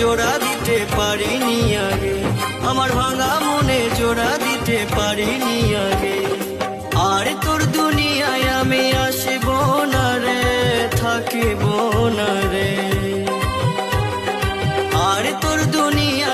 জোড়া দিতে পারিনি আগে, আমার ভাঙা মনে জোড়া দিতে পারিনি আগে। আর তোর দুনিয়ায় আমি আসব না রে, থাকিব না রে। আর তোর দুনিয়া